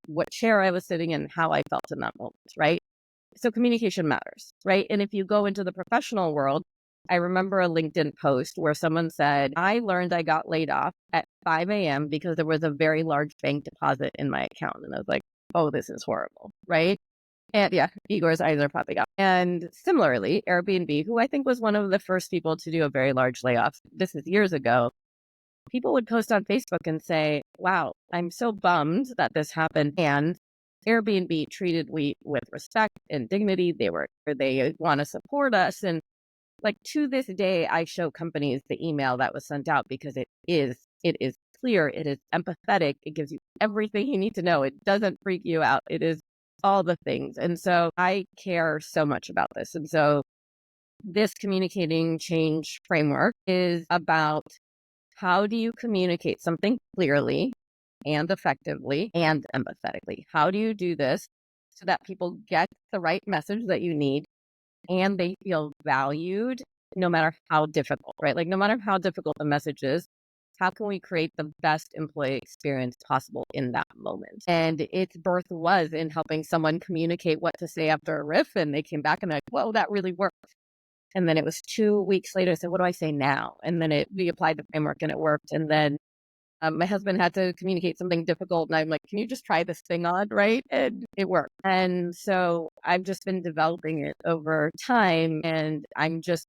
what chair I was sitting in, how I felt in that moment, right? So communication matters, right? And if you go into the professional world, I remember a LinkedIn post where someone said, I learned I got laid off at 5 a.m. because there was a very large bank deposit in my account. And I was like, oh, this is horrible, right? And yeah, Igor's eyes are popping up. And similarly, Airbnb, who I think was one of the first people to do a very large layoff, this is years ago, people would post on Facebook and say, wow, I'm so bummed that this happened. And Airbnb treated we with respect and dignity. They want to support us. And like to this day, I show companies the email that was sent out because it is clear, it is empathetic, it gives you everything you need to know. It doesn't freak you out. It is all the things. And so I care so much about this. And so this communicating change framework is about how do you communicate something clearly and effectively and empathetically? How do you do this so that people get the right message that you need and they feel valued no matter how difficult, right? Like no matter how difficult the message is, how can we create the best employee experience possible in that moment? And its birth was in helping someone communicate what to say after a riff. And they came back and like, whoa, that really worked. And then it was 2 weeks later, I said, what do I say now? And then we applied the framework and it worked. And then my husband had to communicate something difficult. And I'm like, can you just try this thing on? Right. And it worked. And so I've just been developing it over time. And I'm just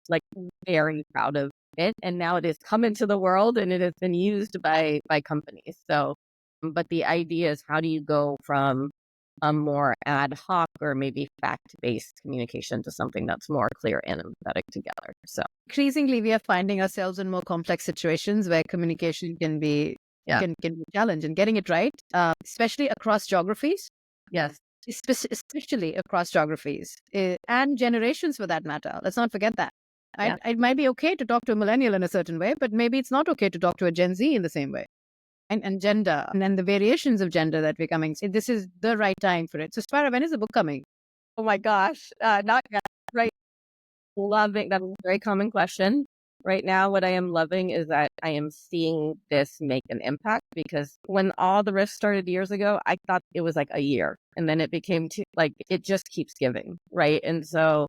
like very proud of it. And now it has come into the world and it has been used by companies. So, but the idea is, how do you go from a more ad hoc or maybe fact-based communication to something that's more clear and empathetic together? So Increasingly, we are finding ourselves in more complex situations where communication can be can be a challenge, and getting it right, especially across geographies. yes, Especially across geographies and generations, for that matter. Let's not forget that. Yeah. It might be okay to talk to a millennial in a certain way, but maybe it's not okay to talk to a Gen Z in the same way. And gender, and then the variations of gender that we're coming. This is the right time for it. So, Farrah, when is the book coming? Oh my gosh, not yet. Right. Loving, that's a very common question. Right now, what I am loving is that I am seeing this make an impact, because when all the risks started years ago, I thought it was like a year, and then it became it just keeps giving, right? And so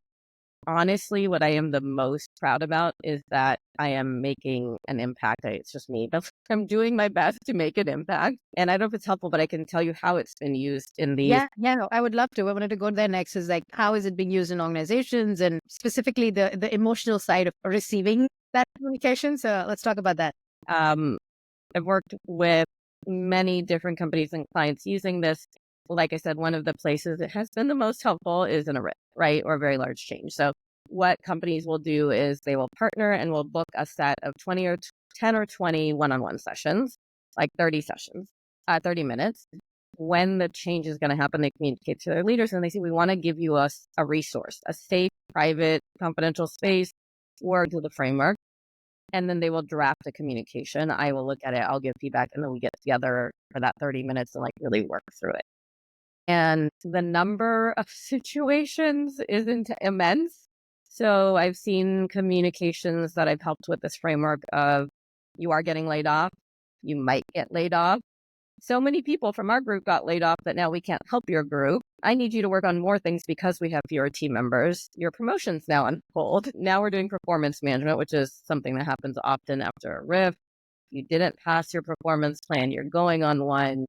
honestly, what I am the most proud about is that I am making an impact. It's just me. I'm doing my best to make an impact. And I don't know if it's helpful, but I can tell you how it's been used in these. Yeah, no, I would love to. I wanted to go there next. Is like, how is it being used in organizations, and specifically the emotional side of receiving that communication? So let's talk about that. I've worked with many different companies and clients using this. Like I said, one of the places it has been the most helpful is in a risk, right? Or a very large change. So what companies will do is they will partner and will book a set of 20 or 10 or 20 one-on-one sessions, like 30 sessions, 30 minutes. When the change is going to happen, they communicate to their leaders and they say, we want to give you a resource, a safe, private, confidential space, or to the framework. And then they will draft a communication. I will look at it, I'll give feedback, and then we get together for that 30 minutes and like really work through it. And the number of situations isn't immense. So I've seen communications that I've helped with this framework of, you are getting laid off, you might get laid off. So many people from our group got laid off that now we can't help your group. I need you to work on more things because we have fewer team members. Your promotion's now on hold. Now we're doing performance management, which is something that happens often after a RIF. You didn't pass your performance plan, you're going on one.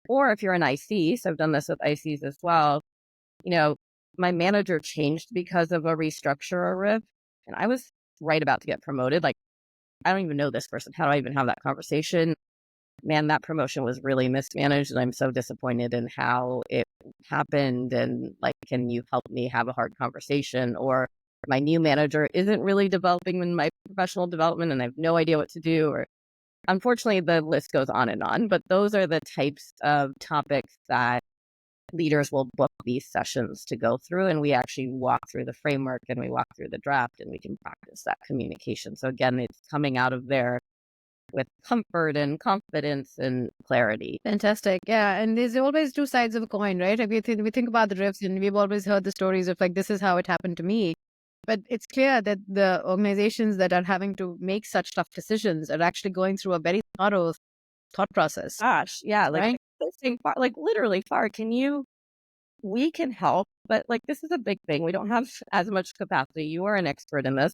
Or if you're an IC, so I've done this with ICs as well, my manager changed because of a restructure or RIF, and I was right about to get promoted. Like, I don't even know this person. How do I even have that conversation? Man, that promotion was really mismanaged, and I'm so disappointed in how it happened. And like, can you help me have a hard conversation? Or my new manager isn't really developing in my professional development, and I have no idea what to do. Or unfortunately, the list goes on, but those are the types of topics that leaders will book these sessions to go through. And we actually walk through the framework and we walk through the draft and we can practice that communication. So again, it's coming out of there with comfort and confidence and clarity. Fantastic. Yeah. And there's always two sides of a coin, right? We think about the rifts, and we've always heard the stories of like, this is how it happened to me. But it's clear that the organizations that are having to make such tough decisions are actually going through a very thorough thought process. Gosh, yeah. Like, right? like literally, Farrah, we can help, but like, this is a big thing. We don't have as much capacity. You are an expert in this.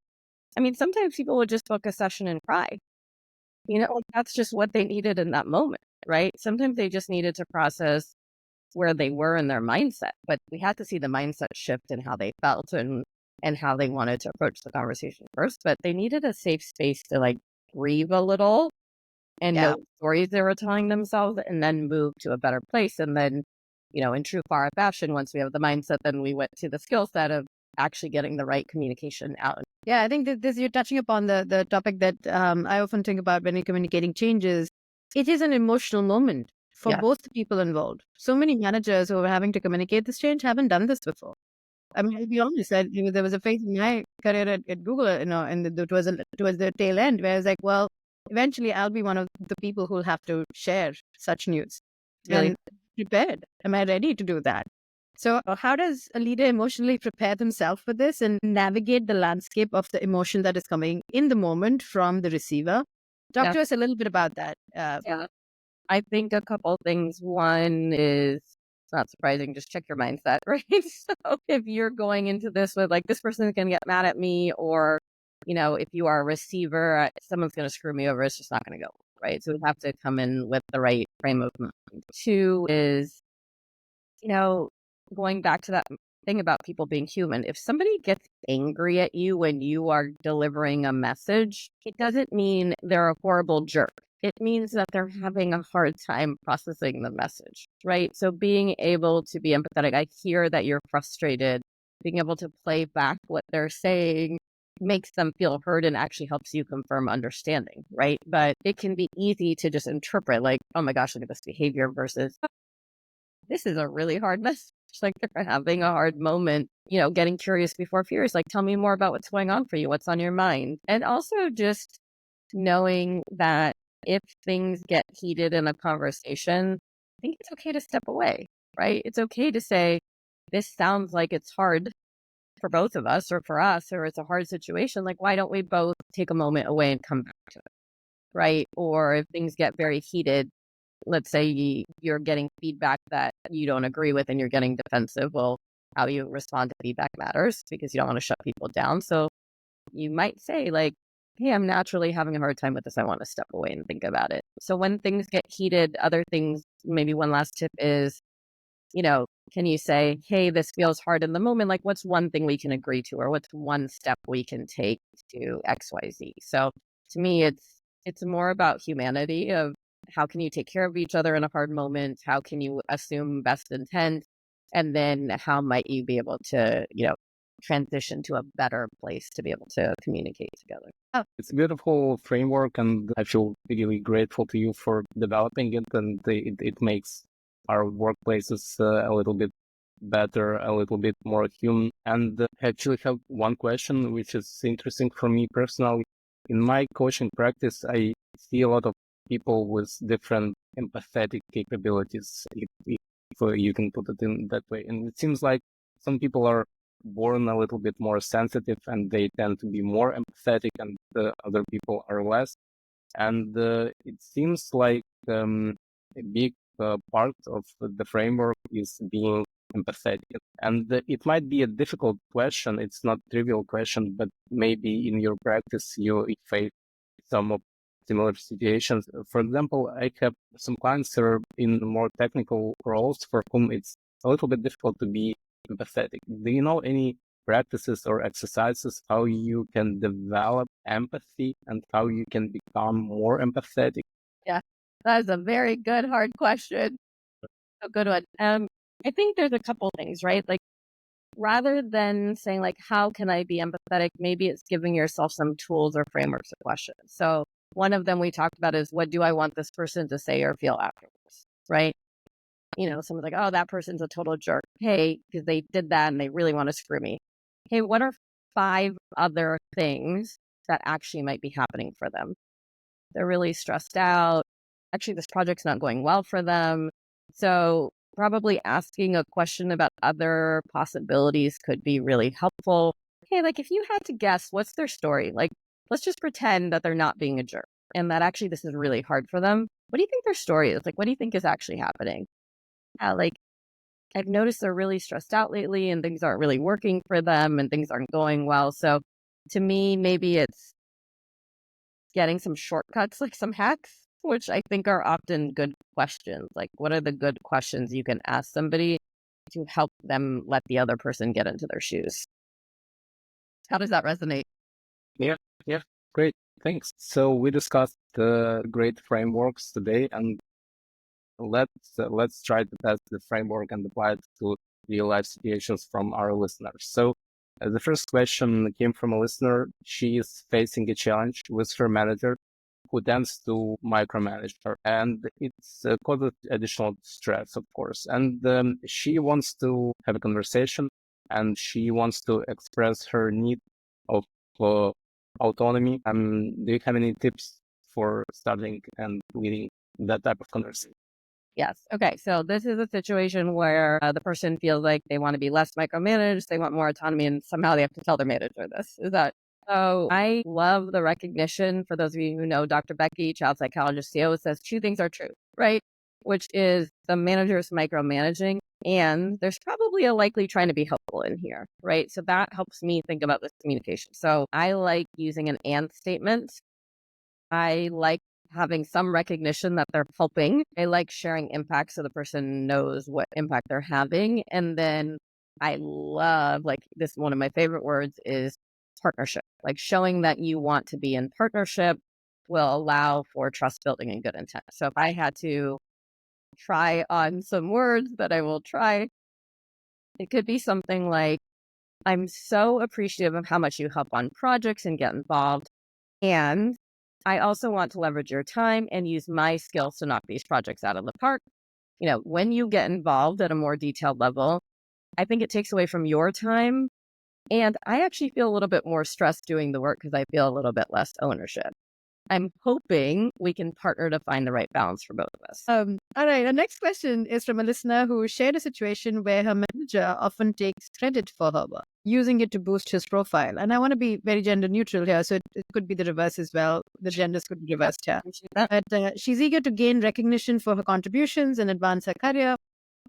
I mean, sometimes people would just book a session and cry. Like, that's just what they needed in that moment, right? Sometimes they just needed to process where they were in their mindset, but we had to see the mindset shift in how they felt and how they wanted to approach the conversation first. But they needed a safe space to like breathe a little and know the stories they were telling themselves, and then move to a better place. And then, in true Farrah fashion, once we have the mindset, then we went to the skill set of actually getting the right communication out. Yeah, I think that this, you're touching upon the topic that I often think about when you're communicating changes. It is an emotional moment for both the people involved. So many managers who are having to communicate this change haven't done this before. I mean, I'll be honest, there was a phase in my career at Google, and towards the tail end, where I was like, well, eventually I'll be one of the people who will have to share such news. Really? And prepared. Am I ready to do that? So how does a leader emotionally prepare themselves for this and navigate the landscape of the emotion that is coming in the moment from the receiver, Talk Yeah. to us a little bit about that. Yeah. I think a couple things. One is, it's not surprising, just check your mindset, right? So if you're going into this with like, this person's going to get mad at me, or, if you are a receiver, someone's going to screw me over, it's just not going to go, right? So we have to come in with the right frame of mind. Two is, going back to that thing about people being human. If somebody gets angry at you when you are delivering a message, it doesn't mean they're a horrible jerk. It means that they're having a hard time processing the message, right? So being able to be empathetic, I hear that you're frustrated, being able to play back what they're saying makes them feel heard and actually helps you confirm understanding, right? But it can be easy to just interpret like, oh my gosh, look at this behavior versus this is a really hard message. Like they're having a hard moment, getting curious before fears. Like, tell me more about what's going on for you. What's on your mind? And also just knowing that if things get heated in a conversation, I think it's okay to step away, right? It's okay to say, this sounds like it's hard for both of us or for us, or it's a hard situation. Like, why don't we both take a moment away and come back to it, right? Or if things get very heated, let's say you're getting feedback that you don't agree with and you're getting defensive. Well, how you respond to feedback matters because you don't want to shut people down. So you might say like, hey, I'm naturally having a hard time with this. I want to step away and think about it. So when things get heated, other things, maybe one last tip is, can you say, hey, this feels hard in the moment? Like, what's one thing we can agree to, or what's one step we can take to XYZ? So to me, it's more about humanity of how can you take care of each other in a hard moment? How can you assume best intent? And then how might you be able to, transition to a better place to be able to communicate together? It's a beautiful framework, and I feel really grateful to you for developing it. And it makes our workplaces a little bit better, a little bit more human. And I actually have one question, which is interesting for me personally. In my coaching practice, I see a lot of people with different empathetic capabilities, if you can put it in that way. And it seems like some people are born a little bit more sensitive and they tend to be more empathetic, and the other people are less. And it seems like a big part of the framework is being empathetic. And it might be a difficult question. It's not a trivial question, but maybe in your practice you face some of similar situations. For example, I have some clients who are in more technical roles for whom it's a little bit difficult to be empathetic. Do you know any practices or exercises how you can develop empathy and how you can become more empathetic? Yeah, that is a very good, hard question. A good one. I think there's a couple things, right? Like, rather than saying like, how can I be empathetic? Maybe it's giving yourself some tools or frameworks or questions. So one of them we talked about is, what do I want this person to say or feel afterwards? Right? Someone's like, oh, that person's a total jerk. Hey, because they did that and they really want to screw me. Hey, what are 5 other things that actually might be happening for them? They're really stressed out. Actually, this project's not going well for them. So probably asking a question about other possibilities could be really helpful. Hey, like if you had to guess, what's their story? Like, let's just pretend that they're not being a jerk and that actually this is really hard for them. What do you think their story is? Like, what do you think is actually happening? Like, I've noticed they're really stressed out lately and things aren't really working for them and things aren't going well. So to me, maybe it's getting some shortcuts, like some hacks, which I think are often good questions. Like, what are the good questions you can ask somebody to help them let the other person get into their shoes? How does that resonate? Yeah, yeah, great, thanks. So we discussed great frameworks today, and let's try to test the framework and apply it to real life situations from our listeners. So the first question came from a listener. She is facing a challenge with her manager who tends to micromanage her, and it's causes additional stress, of course. And she wants to have a conversation, and she wants to express her need of uh, autonomy. Do you have any tips for starting and leading that type of conversation? Yes. Okay. So this is a situation where the person feels like they want to be less micromanaged, they want more autonomy, and somehow they have to tell their manager this. Is that So I love the recognition. For those of you who know Dr. Becky, child psychologist, she always says two things are true, right? Which is the manager is micromanaging, and there's probably a likely trying to be helpful in here, right? So that helps me think about this communication. So I like using an and statement. I like having some recognition that they're helping. I like sharing impact so the person knows what impact they're having. And then I love, like, this one of my favorite words is partnership. Like, showing that you want to be in partnership will allow for trust building and good intent. So if I had to try on some words that I will try, it could be something like, I'm so appreciative of how much you help on projects and get involved. And I also want to leverage your time and use my skills to knock these projects out of the park. When you get involved at a more detailed level, I think it takes away from your time. And I actually feel a little bit more stressed doing the work because I feel a little bit less ownership. I'm hoping we can partner to find the right balance for both of us. All right. The next question is from a listener who shared a situation where her manager often takes credit for her work, using it to boost his profile. And I want to be very gender neutral here, so it could be the reverse as well. The genders could be reversed here. But she's eager to gain recognition for her contributions and advance her career.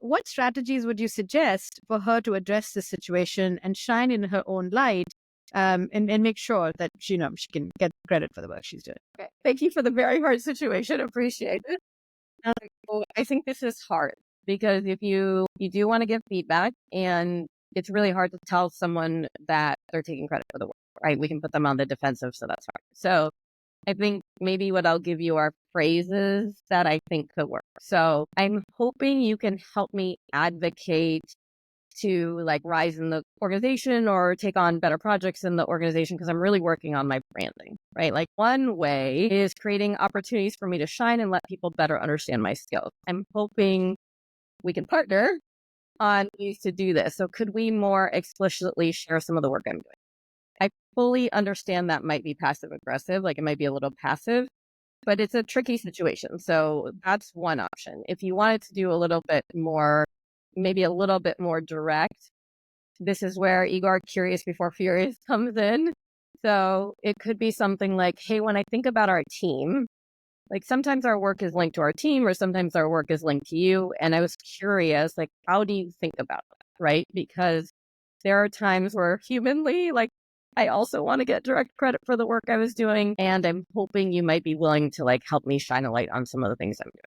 What strategies would you suggest for her to address this situation and shine in her own light, and make sure that she can get credit for the work she's doing? Okay. Thank you for the very hard situation. Appreciate it. I think this is hard because if you do want to give feedback, and it's really hard to tell someone that they're taking credit for the work, right? We can put them on the defensive, so that's hard. So I think maybe what I'll give you are phrases that I think could work. So I'm hoping you can help me advocate to, like, rise in the organization or take on better projects in the organization because I'm really working on my branding, right? Like, one way is creating opportunities for me to shine and let people better understand my skills. I'm hoping we can partner on ways to do this. So could we more explicitly share some of the work I'm doing? I fully understand that might be passive aggressive, like it might be a little passive, but it's a tricky situation. So that's one option. If you wanted to do a little bit more, maybe a little bit more direct, this is where Igor Curious Before Furious comes in. So it could be something like, hey, when I think about our team, like, sometimes our work is linked to our team or sometimes our work is linked to you. And I was curious, like, how do you think about that? Right? Because there are times where humanly, like, I also want to get direct credit for the work I was doing. And I'm hoping you might be willing to, like, help me shine a light on some of the things I'm doing.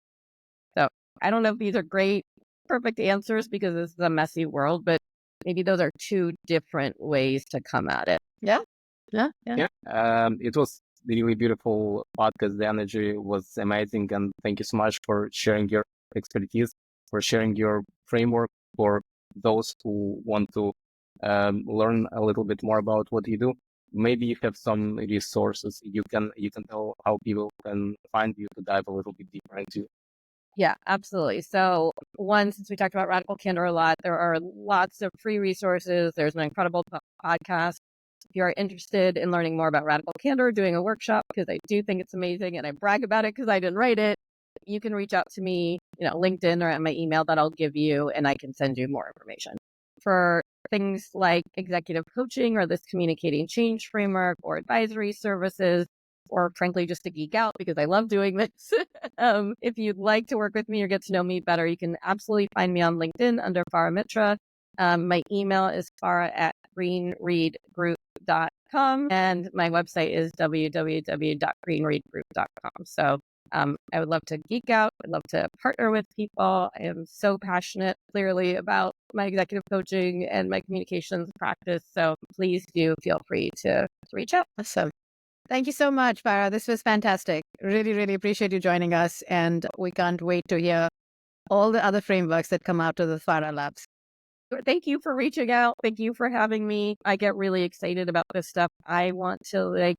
So I don't know if these are great, perfect answers because this is a messy world, but maybe those are two different ways to come at it. Yeah. It was really beautiful podcast. The energy was amazing, and thank you so much for sharing your expertise, for sharing your framework for those who want to learn a little bit more about what you do. Maybe you have some resources you can tell how people can find you to dive a little bit deeper into. Yeah, absolutely. So one, since we talked about Radical Candor a lot, there are lots of free resources. There's an incredible podcast. If you are interested in learning more about Radical Candor, doing a workshop, because I do think it's amazing and I brag about it because I didn't write it, you can reach out to me, LinkedIn or at my email that I'll give you, and I can send you more information. For things like executive coaching or this communicating change framework or advisory services, or frankly, just to geek out because I love doing this. If you'd like to work with me or get to know me better, you can absolutely find me on LinkedIn under Farrah Mitra. My email is farrah@greenreadgroup.com, and my website is www.greenreadgroup.com. So I would love to geek out. I'd love to partner with people. I am so passionate, clearly, about my executive coaching and my communications practice. So please do feel free to reach out. Awesome. Thank you so much, Farrah. This was fantastic. Really, really appreciate you joining us. And we can't wait to hear all the other frameworks that come out of the Farrah Labs. Thank you for reaching out. Thank you for having me. I get really excited about this stuff. I want to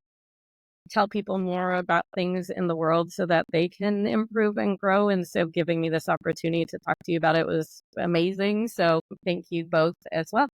tell people more about things in the world so that they can improve and grow. And so giving me this opportunity to talk to you about it was amazing. So thank you both as well.